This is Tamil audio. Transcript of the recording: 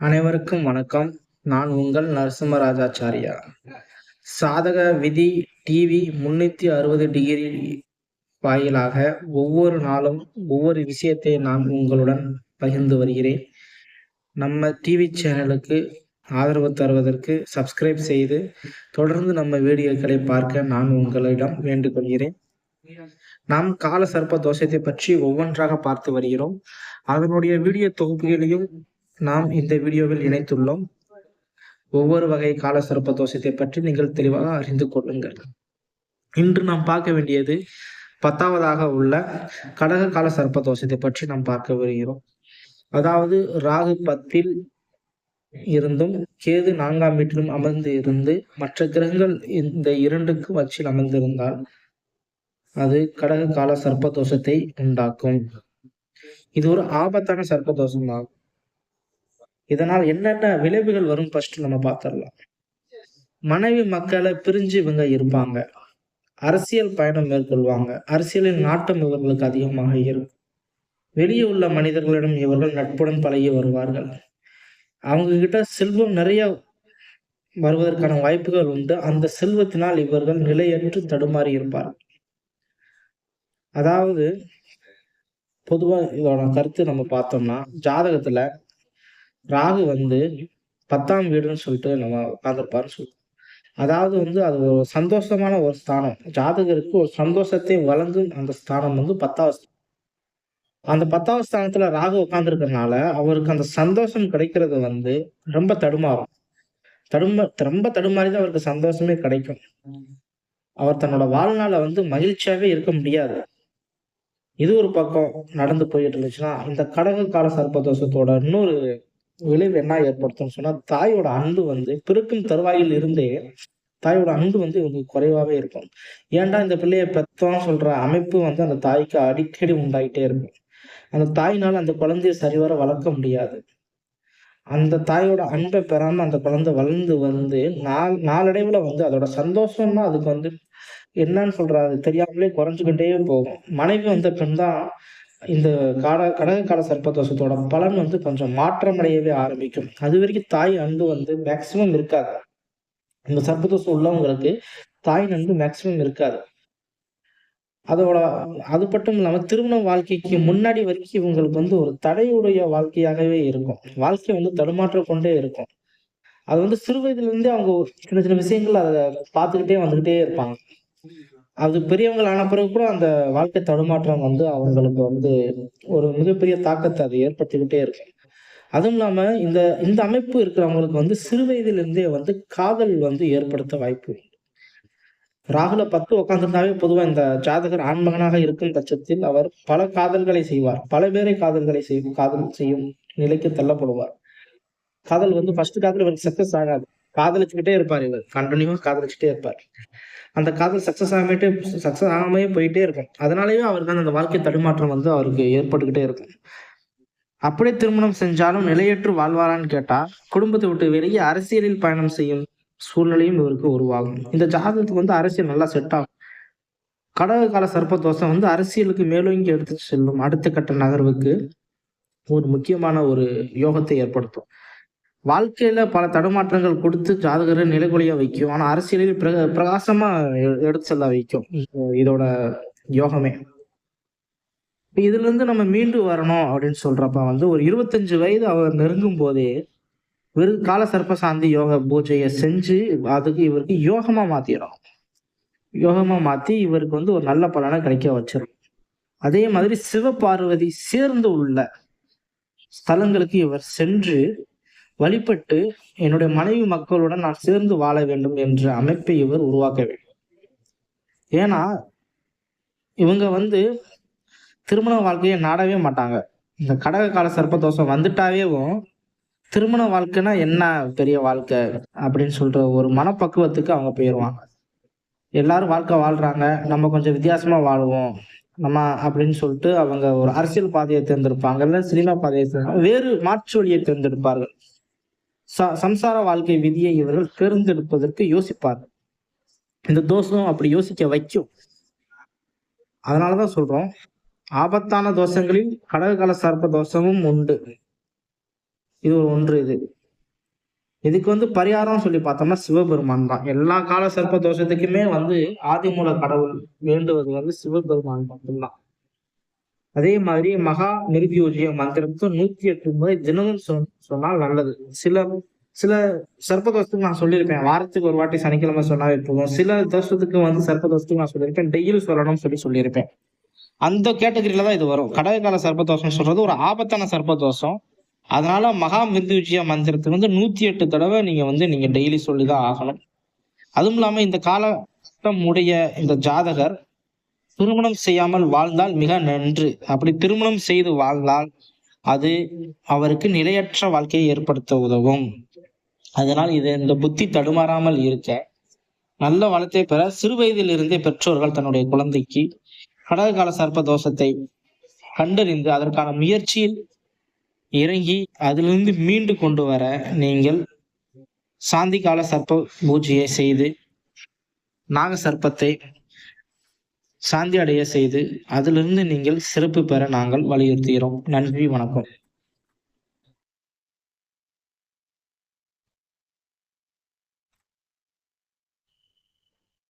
அனைவருக்கும் வணக்கம். நான் உங்கள் நரசிம்மராஜாச்சாரியா. சாதக விதி டிவி 360 டிகிரி வாயிலாக ஒவ்வொரு நாளும் ஒவ்வொரு விஷயத்தை நான் உங்களுடன் பகிர்ந்து வருகிறேன். நம்ம டிவி சேனலுக்கு ஆதரவு தருவதற்கு சப்ஸ்கிரைப் செய்து தொடர்ந்து நம்ம வீடியோக்களை பார்க்க நான் உங்களிடம் வேண்டுகொள்கிறேன். நாம் கால சர்ப்ப தோஷத்தை பற்றி ஒவ்வொன்றாக பார்த்து வருகிறோம். அதனுடைய வீடியோ தொகுப்புகளையும் நாம் இந்த வீடியோவில் இணைத்துள்ளோம். ஒவ்வொரு வகை கால சர்ப்ப தோஷத்தை பற்றி நீங்கள் தெளிவாக அறிந்து கொள்ளுங்கள். இன்று நாம் பார்க்க வேண்டியது 10வதாக உள்ள கடக கால சர்ப்ப தோஷத்தை பற்றி நாம் பார்க்க வருகிறோம். அதாவது ராகு 10ல் இருந்தும் கேது 4ஆம் வீட்டிலும் அமர்ந்து இருந்து மற்ற கிரகங்கள் இந்த 2க்கும் அச்சில் அமர்ந்திருந்தால் அது கடக கால சர்ப்ப தோஷத்தை உண்டாக்கும். இது ஒரு ஆபத்தான சர்ப்ப தோஷம் ஆகும். இதனால் என்னென்ன விளைவுகள் வரும் ஃபர்ஸ்ட் நம்ம பார்த்துடலாம். மனைவி மக்களை பிரிஞ்சு இவங்க இருப்பாங்க. அரசியல் பயணம் மேற்கொள்வாங்க. அரசியலில் நாட்டம் இவர்களுக்கு அதிகமாக இருக்கும். வெளியே உள்ள மனிதர்களிடம் இவர்கள் நட்புடன் பழகி வருவார்கள். அவங்க கிட்ட செல்வம் நிறைய வருவதற்கான வாய்ப்புகள் உண்டு. அந்த செல்வத்தினால் இவர்கள் நிலையற்று தடுமாறி இருப்பார்கள். அதாவது பொதுவா இதோட கருத்து நம்ம பார்த்தோம்னா, ஜாதகத்துல ராகு 10ஆம் வீடுன்னு சொல்லிட்டு நம்ம உட்கார்ந்துருப்பாருன்னு சொல்லுவோம். அதாவது அது ஒரு சந்தோஷமான ஒரு ஸ்தானம். ஜாதகருக்கு ஒரு சந்தோஷத்தை வழங்கும் அந்த ஸ்தானம் 10வது. அந்த 10வது ஸ்தானத்துல ராகு உட்கார்ந்துருக்கறனால அவருக்கு அந்த சந்தோஷம் கிடைக்கிறது ரொம்ப தடுமாறும். ரொம்ப தடுமாறி தான் அவருக்கு சந்தோஷமே கிடைக்கும். அவர் தன்னோட வாழ்நாள மகிழ்ச்சியாவே இருக்க முடியாது. இது ஒரு பக்கம் நடந்து போயிட்டு இருந்துச்சுன்னா, இந்த கடக கால சர்ப்ப தோஷத்தோட இன்னொரு விளைவு என்ன ஏற்படுத்தும்னு சொன்னா, தாயோட அன்பு பிறக்கும் தருவாயில் இருந்தே தாயோட அன்பு இவங்களுக்கு குறைவாவே இருக்கும். ஏன்டா இந்த பிள்ளைய பெத்தோம்னு சொல்ற அமைப்பு அந்த தாய்க்கு அடிக்கடி உண்டாயிட்டே இருக்கும். அந்த தாயினால அந்த குழந்தைய சரிவர வளர்க்க முடியாது. அந்த தாயோட அன்பை பெறாம அந்த குழந்தை வளர்ந்து நாளடைவுல அதோட சந்தோஷம்னா அதுக்கு என்னன்னு சொல்றது தெரியாமலே குறைஞ்சுக்கிட்டே போகும். மனைவி வந்த பின் தான் இந்த கடக கால சர்ப்ப தோஷத்தோட பலன் கொஞ்சம் மாற்றம் அடையவே ஆரம்பிக்கும். அது வரைக்கும் தாய் அன்பு மேக்சிமம் இருக்காது. இந்த சர்ப்ப தோஷம் உள்ளவங்களுக்கு தாய் அன்பு மேக்சிமம் இருக்காது. அதோட அது மட்டும் இல்லாம திருமண வாழ்க்கைக்கு முன்னாடி வரைக்கும் இவங்களுக்கு ஒரு தடையுடைய வாழ்க்கையாகவே இருக்கும். வாழ்க்கை தடுமாற்றம் கொண்டே இருக்கும். அது சிறு வயதுல இருந்தே அவங்க சின்ன சின்ன விஷயங்கள் அத பார்த்துக்கிட்டே வந்துகிட்டே இருப்பாங்க. அது பெரியவங்கள் ஆன பிறகு கூட அந்த வாழ்க்கை தடுமாற்றம் அவங்களுக்கு ஒரு மிகப்பெரிய தாக்கத்தை அது ஏற்படுத்திக்கிட்டே இருக்கும். அதுவும் இல்லாம இந்த இந்த அமைப்பு இருக்கிறவங்களுக்கு சிறு வயதில இருந்தே காதல் ஏற்படுத்த வாய்ப்பு. ராகுல 10 உட்கார்ந்திருந்தாவே பொதுவா இந்த ஜாதகர் ஆண்மகனாக இருக்கும் பட்சத்தில் அவர் பல காதல்களை செய்வார். பல பேரை காதல் செய்யும் நிலைக்கு தள்ளப்படுவார். காதல் ஃபர்ஸ்ட் காதல் இவருக்கு சக்சஸ் ஆகாது. காதலிச்சுக்கிட்டே இருப்பார் இவர். கண்டினியூவா காதலிச்சுட்டே இருப்பார். அந்த காதல் சக்சஸ் ஆகாமயே போயிட்டே இருக்கும். அதனாலயே அவருக்கு அந்த வாழ்க்கை தடுமாற்றம் அவருக்கு ஏற்பட்டுக்கிட்டே இருக்கும். அப்படியே திருமணம் செஞ்சாலும் நிலையற்று வாழ்வாரான்னு கேட்டா, குடும்பத்தை விட்டு வெளியே அரசியலில் பயணம் செய்யும் சூழ்நிலையும் இவருக்கு உருவாகும். இந்த ஜாதகத்துக்கு அரசியல் நல்லா செட் ஆகும். கடக கால சர்ப்ப தோஷம் அரசியலுக்கு மேலோங்கி எடுத்துட்டு செல்லும் அடுத்த கட்ட நகர்வுக்கு ஒரு முக்கியமான ஒரு யோகத்தை ஏற்படுத்தும். வாழ்க்கையில பல தடுமாற்றங்கள் கொடுத்து ஜாதகரை நிலைகுலைய வைக்கும். ஆனா அரசியலில் பிரகாசமா எடுத்து செல்ல வைக்கும் இதோட யோகமே. இதுல இருந்து நம்ம மீண்டு வரணும் அப்படின்னு சொல்றப்ப ஒரு 25 வயது அவர் நெருங்கும் போதே கால சர்ப்ப சாந்தி யோக பூஜையை செஞ்சு அதுக்கு இவருக்கு யோகமா மாத்திடும். யோகமா மாத்தி இவருக்கு ஒரு நல்ல பலனை கிடைக்க வச்சிடும். அதே மாதிரி சிவபார்வதி சேர்ந்து உள்ள ஸ்தலங்களுக்கு இவர் சென்று வழிபட்டு என்னுடைய மனைவி மக்களுடன் நான் சேர்ந்து வாழ வேண்டும் என்ற அமைப்பை இவர் உருவாக்க வேண்டும். ஏன்னா இவங்க திருமண வாழ்க்கையை நாடவே மாட்டாங்க. இந்த கடக கால சர்ப்ப தோஷம் வந்துட்டாவேவும் திருமண வாழ்க்கைன்னா என்ன பெரிய வாழ்க்கை அப்படின்னு சொல்ற ஒரு மனப்பக்குவத்துக்கு அவங்க போயிடுவாங்க. எல்லாரும் வாழ்க்கை வாழ்றாங்க, நம்ம கொஞ்சம் வித்தியாசமா வாழுவோம் நம்ம அப்படின்னு சொல்லிட்டு அவங்க ஒரு அரசியல் பாதையை தேர்ந்தெடுப்பாங்க, இல்ல சினிமா பாதையை வேறு மாற்று வழியை தேர்ந்தெடுப்பார்கள். சம்சார வாழ்க்கை விதியை இவர்கள் தேர்ந்தெடுப்பதற்கு யோசிப்பார்கள். இந்த தோஷம் அப்படி யோசிக்க வைக்கும். அதனாலதான் சொல்றோம், ஆபத்தான தோஷங்களில் கடக கால சர்ப்ப தோஷமும் உண்டு. இது ஒரு ஒன்று. இதுக்கு பரிகாரம் சொல்லி பார்த்தோம்னா சிவபெருமான் தான். எல்லா கால சர்ப்ப தோஷத்துக்குமே ஆதிமூல கடவுள் வேண்டுவது சிவபெருமான் மட்டும்தான். அதே மாதிரி மகா மிருத்யுஜய மந்திரத்தை 108 முறை தினமும் சொன்னால் நல்லது. சில சில சர்ப்ப தோஷத்துக்கு நான் சொல்லியிருப்பேன், வாரத்துக்கு ஒரு வாட்டி சனிக்கிழமை சொன்னாவே போதும். சில தோஷத்துக்கு சர்ப்ப தோஷத்துக்கு நான் சொல்லியிருப்பேன், டெய்லி சொல்லணும்னு சொல்லியிருப்பேன். அந்த கேட்டகரியில தான் இது வரும். கடககால சர்ப்ப தோஷம் சொல்றது ஒரு ஆபத்தான சர்ப்ப தோஷம். அதனால மகா மிருத்யுஜய மந்திரத்தை 108 தடவை நீங்க டெய்லி சொல்லிதான் ஆகணும். அதுவும் இல்லாம இந்த காலகட்டம் உடைய இந்த ஜாதகர் திருமணம் செய்யாமல் வாழ்ந்தால் மிக நன்று. அப்படி திருமணம் செய்து வாழ்ந்தால் அது அவருக்கு நிலையற்ற வாழ்க்கையை ஏற்படுத்த உதவும். அதனால் இந்த புத்தி தடுமாறாமல் இருக்க, நல்ல வளத்தை பெற சிறு வயதில் இருந்தே பெற்றோர்கள் தன்னுடைய குழந்தைக்கு கடககால சர்ப்ப தோஷத்தை கண்டறிந்து அதற்கான முயற்சியில் இறங்கி அதிலிருந்து மீண்டு கொண்டு வர நீங்கள் சாந்தி கால சர்ப்ப பூஜையை செய்து நாக சர்ப்பத்தை சாந்தி அடைய செய்து அதிலிருந்து நீங்கள் சிறப்பு பெற நாங்கள் வலியுறுத்துகிறோம். நன்றி, வணக்கம்.